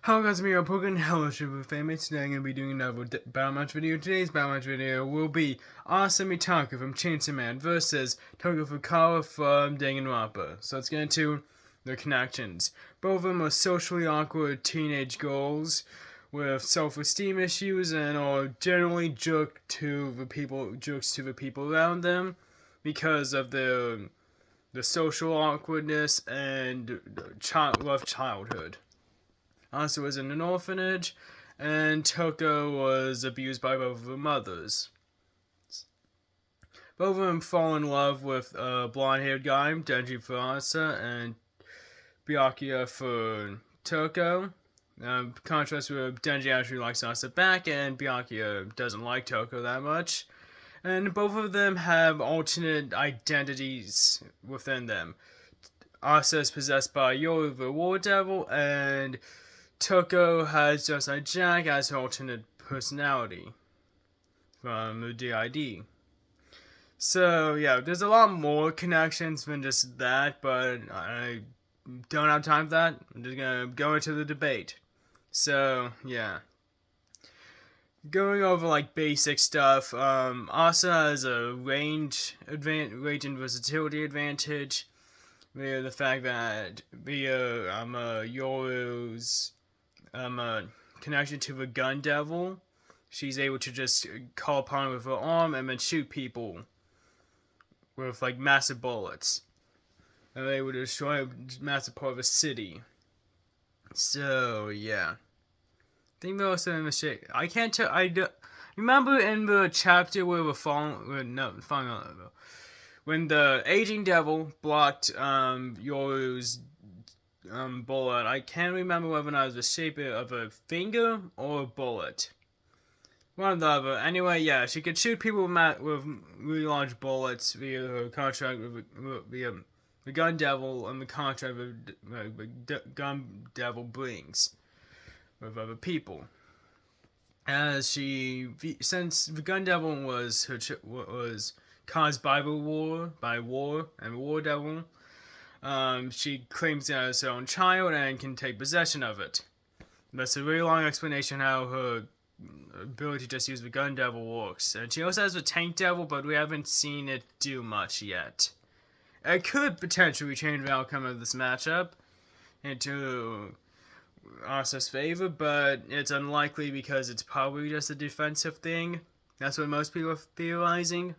Hello guys, me Pokken. Hello Super Famous. Today I'm going to be doing another battle match video. Today's battle match video will be Awesome Mitaka from Chainsaw Man versus Toko Fukawa from Danganronpa. So let's get into the connections. Both of them are socially awkward teenage girls with self-esteem issues and are generally jerks to the people around them because of the social awkwardness and rough childhood. Asa was in an orphanage, and Toko was abused by both of her mothers. Both of them fall in love with a blonde-haired guy, Denji for Asa, and Byakuya for Toko. Contrast with Denji actually likes Asa back, and Byakuya doesn't like Toko that much. And both of them have alternate identities within them. Asa is possessed by Yoru the War Devil, and Toko has just like Jack as her alternate personality from the DID. So yeah, there's a lot more connections than just that, but I don't have time for that. I'm just gonna go into the debate. So yeah, going over like basic stuff. Asa has a range and versatility advantage via the fact that Yoru's connection to the gun devil, she's able to just call upon it with her arm and then shoot people with like massive bullets. And they would destroy a massive part of a city. So yeah, I think they're also in the shit. I can't tell. Remember in the chapter where we're when the aging devil blocked Yoru's bullet. I can't remember whether or not it was the shape of a finger or a bullet. One or the other. Anyway, yeah, she could shoot people with really large bullets via her contract via the gun devil and the contract the gun devil brings with other people. Since the gun devil was caused by war and the war devil. She claims it as her own child and can take possession of it. That's a really long explanation how her ability to just use the gun devil works. And she also has the tank devil, but we haven't seen it do much yet. It could potentially change the outcome of this matchup into Asa's favor, but it's unlikely because it's probably just a defensive thing. That's what most people are theorizing.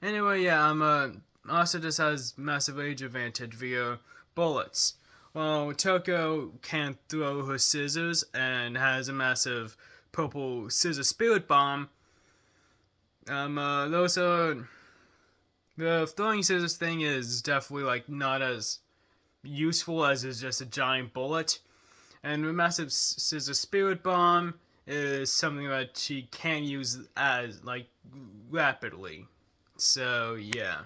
Anyway, yeah, Asa just has massive range advantage via bullets. While Toko can throw her scissors and has a massive purple scissor spirit bomb, the throwing scissors thing is definitely like not as useful as is just a giant bullet. And the massive scissor spirit bomb is something that she can use as like rapidly. So yeah.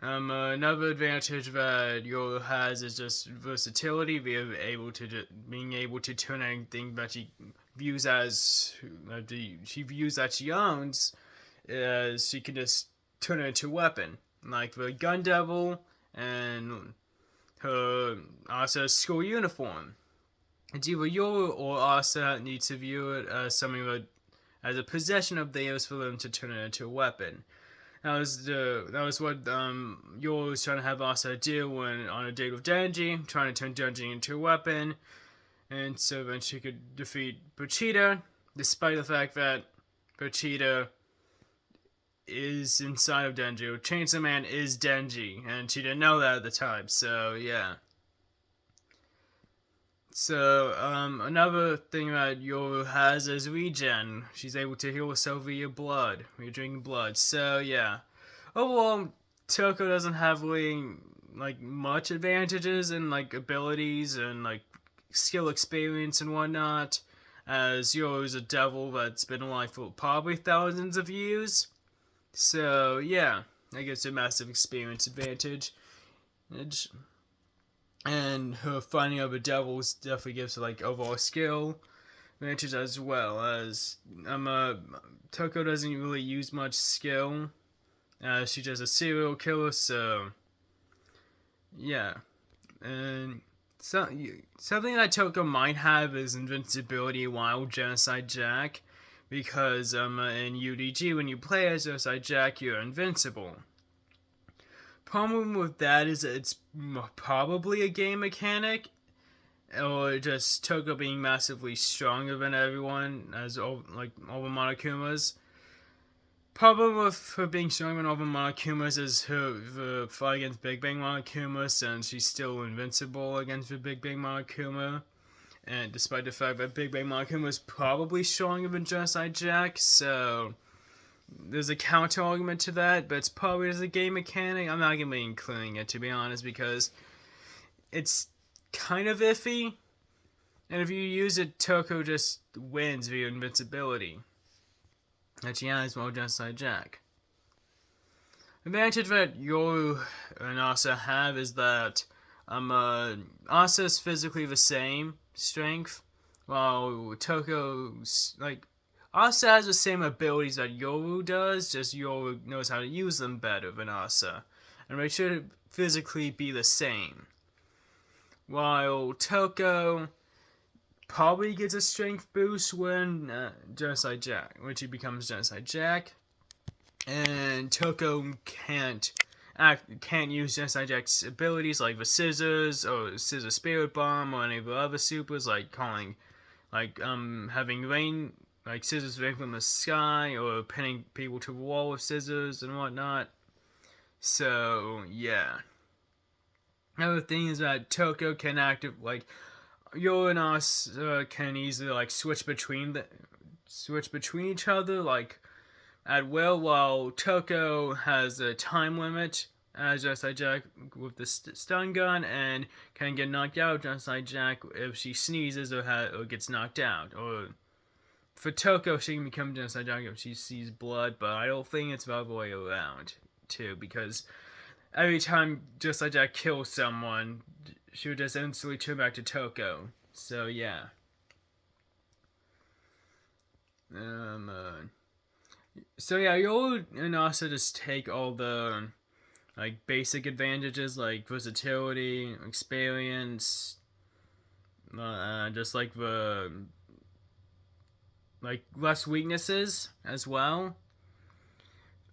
Another advantage that Yoru has is just versatility, being able to turn anything that she views that she owns, as she can just turn it into a weapon, like the gun devil and her Asa's school uniform. It's either Yoru or Asa needs to view it as something that as a possession of theirs for them to turn it into a weapon. That was what Yoru was trying to have Asa do when on a date with Denji, trying to turn Denji into a weapon, and so then she could defeat Pochita, despite the fact that Pochita is inside of Denji. Chainsaw Man is Denji, and she didn't know that at the time. So yeah. So, another thing that Yoru has is regen. She's able to heal herself via drinking blood. So, yeah. Overall, Toko doesn't have really, like, much advantages in, like, abilities and, like, skill experience and whatnot. As Yoru's a devil that's been alive for probably thousands of years. So, yeah. That gives her a massive experience advantage. And her finding of the devils definitely gives her like overall skill advantage, as well as Toko doesn't really use much skill. She's just a serial killer, so yeah. And something that Toko might have is invincibility while Genocide Jack, because in UDG when you play as Genocide Jack you're invincible. Problem with that is that it's probably a game mechanic, or just Toko being massively stronger than everyone, as all the Monokumas. Problem with her being stronger than all the Monokumas is the fight against Big Bang Monokuma, since she's still invincible against the Big Bang Monokuma. And despite the fact that Big Bang Monokuma is probably stronger than Genocide Jack, so there's a counter argument to that, but it's probably as a game mechanic. I'm not going to be including it, to be honest, because it's kind of iffy. And if you use it, Toko just wins via invincibility. That she has more Genocide Jack. The advantage that Yoru and Asa have is that Asa is physically the same strength, while Toko's Asa has the same abilities that Yoru does, just Yoru knows how to use them better than Asa, and they should physically be the same. While Toko probably gets a strength boost when Genocide Jack, when she becomes Genocide Jack, and Toko can't use Genocide Jack's abilities like the scissors or scissor spirit bomb or any of the other supers having rain scissors rain from the sky or pinning people to the wall with scissors and whatnot. So yeah. Another thing is that Toko can Yoru and Asa can easily switch between each other at will, while Toko has a time limit as Genocide Jack with the stun gun and can get knocked out of Genocide Jack if she sneezes or gets knocked out. Or for Toko, she can become Genocide Jack if she sees blood, but I don't think it's the other way around too, because every time Genocide Jack kills someone, she would just instantly turn back to Toko. So yeah. So yeah, Yoru and Asa just take all the basic advantages like versatility, experience, just the less weaknesses as well.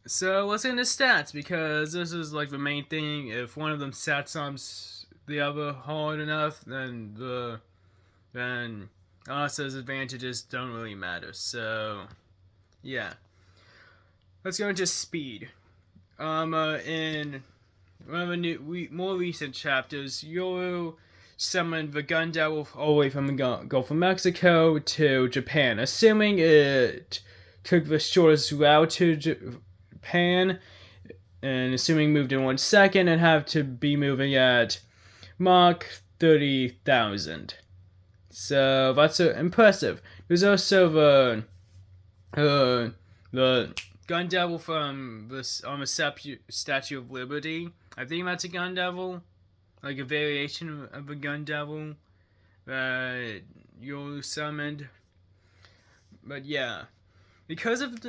So let's get into stats, because this is the main thing. If one of them stat sums the other hard enough, then Asa's advantages don't really matter. So yeah. Let's go into speed. In one of the more recent chapters, Yoru summoned the Gun Devil all the way from the Gulf of Mexico to Japan, assuming it took the shortest route to Japan, and assuming moved in 1 second and have to be moving at Mach 30,000. So that's impressive. There's also the Gun Devil from the Statue of Liberty. I think that's a Gun Devil, a variation of a Gun Devil that Yoru summoned. But yeah, because of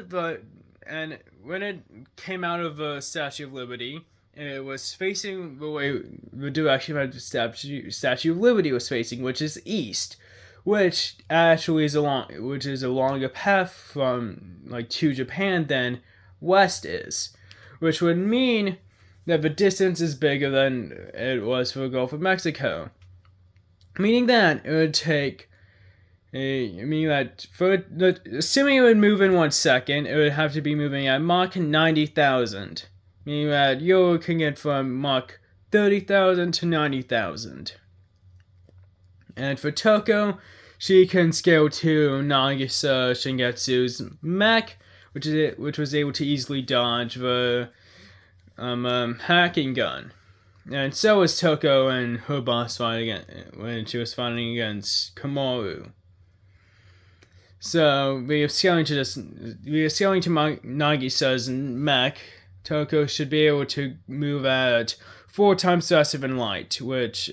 and when it came out of the Statue of Liberty, it was facing the way the direction that the Statue of Liberty was facing, which is east, which actually is a longer path from to Japan than west is, which would mean that the distance is bigger than it was for the Gulf of Mexico, meaning that it would take assuming it would move in 1 second, it would have to be moving at Mach 90,000, meaning that Yoru can get from Mach 30,000 to 90,000. And for Toko, she can scale to Nagisa Shingetsu's mech, which was able to easily dodge the hacking gun. And so was Toko in her boss fight when she was fighting against Komaru. So we are scaling to Nagisa's mech. Toko should be able to move at 4 times faster than light, which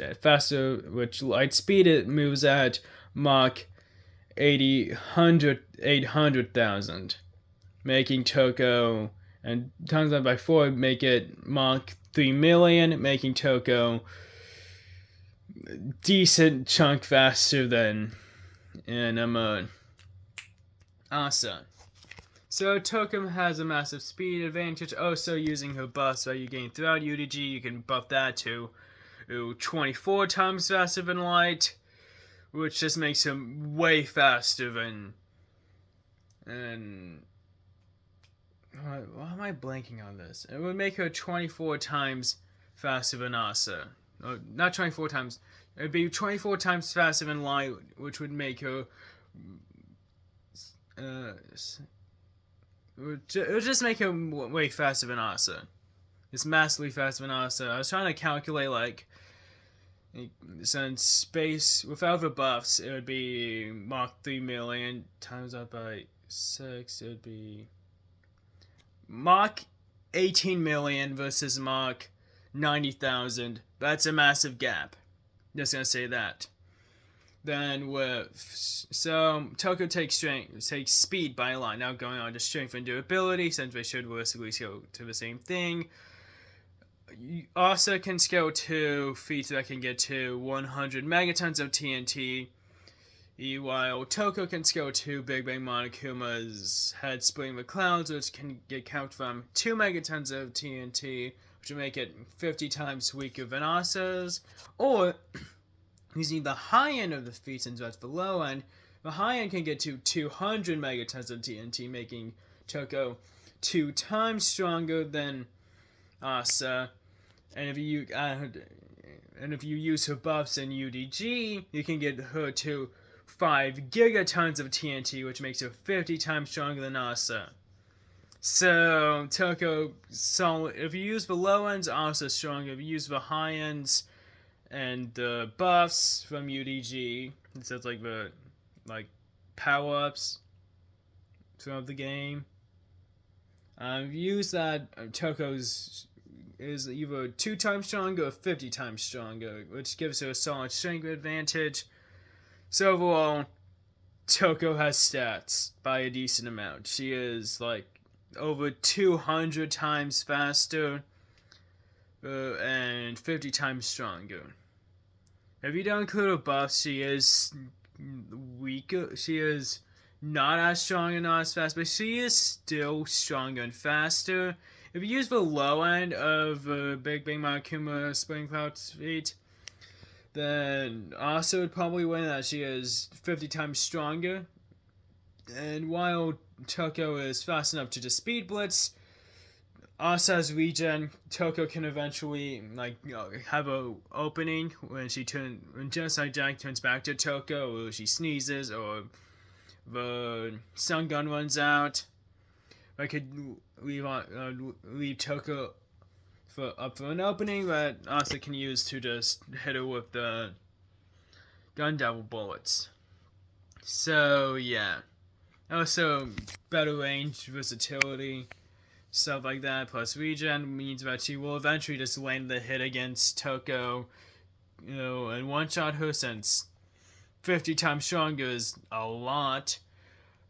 light speed it moves at Mach 800,000, making Toko, and times that by 4 make it Mach 3 million, making Toko decent chunk faster than Asa. So Toko has a massive speed advantage. Also, using her buffs that you gain throughout UDG, you can buff that to 24 times faster than light, which just makes him way faster than. And why am I blanking on this? It would make her 24 times faster than Asa. Not 24 times. It would be 24 times faster than light, which would make her. It would just make him way faster than Asa. It's massively faster than Asa. I was trying to calculate, since space, without the buffs, it would be Mach 3 million times out by 6, it would be Mach 18 million versus Mach 90,000. That's a massive gap. Just gonna say that. Then Toko takes speed by a lot. Now going on to strength and durability, since they should realistically scale to the same thing. Asa can scale to feats that can get to 100 megatons of TNT, while Toko can scale to Big Bang Monokuma's head splitting the clouds, which can get count from 2 megatons of TNT, which will make it 50 times weaker than Asa's, or using the high end of the feat, since that's the low end, the high end can get to 200 megatons of TNT, making Toko 2 times stronger than Asa. And if you use her buffs in UDG, you can get her to 5 gigatons of TNT, which makes her 50 times stronger than Asa. So Toko, if you use the low ends, Asa's stronger. If you use the high ends and the buffs from UDG, instead of the power-ups throughout the game, use that, Toko's is either 2 times stronger or 50 times stronger, which gives her a solid strength advantage. So overall, Toko has stats by a decent amount. She is over 200 times faster and 50 times stronger. If you don't include her buffs, she is weaker. She is not as strong and not as fast, but she is still stronger and faster. If you use the low end of Big Bang Monokuma Spring Cloud's feat, then Asa would probably win that she is 50 times stronger. And while Toko is fast enough to just speed blitz, Asa's regen, Toko can eventually have a opening when Genocide Jack turns back to Toko, or she sneezes, or the stun gun runs out. I could leave Toko up for an opening that Asa can use to just hit her with the gun devil bullets. So yeah. Also, better range, versatility, stuff like that, plus regen means that she will eventually just land the hit against Toko, and one-shot her, since 50 times stronger is a lot.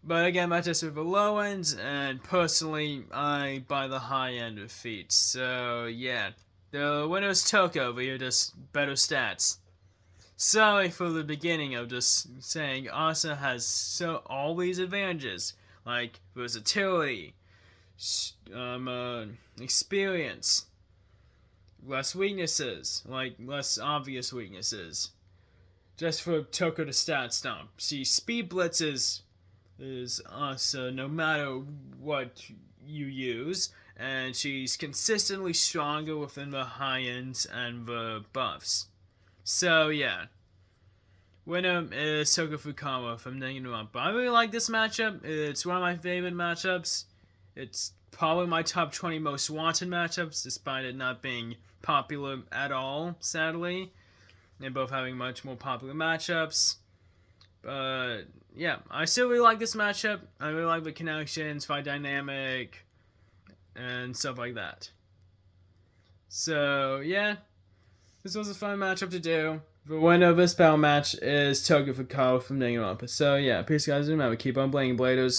But again, that's just with the low ends, and personally, I buy the high end of feats. So yeah, the winner is Toko, but you're just better stats. Sorry for the beginning of just saying Asa has all these advantages, like versatility, experience, less weaknesses, less obvious weaknesses. Just for Toko to stat stomp. See, speed blitzes is Asa no matter what you use, and she's consistently stronger within the high ends and the buffs. So yeah, winner is Toko Fukawa from Danganronpa. I really like this matchup. It's one of my favorite matchups. It's probably my top 20 most wanted matchups, despite it not being popular at all, sadly. They're both having much more popular matchups. But yeah, I still really like this matchup. I really like the connections, fight dynamic, and stuff like that. So yeah, this was a fun matchup to do. The winner of this battle match is Toko Fukawa from Danganronpa. So yeah, peace guys, remember, keep on playing Bladers.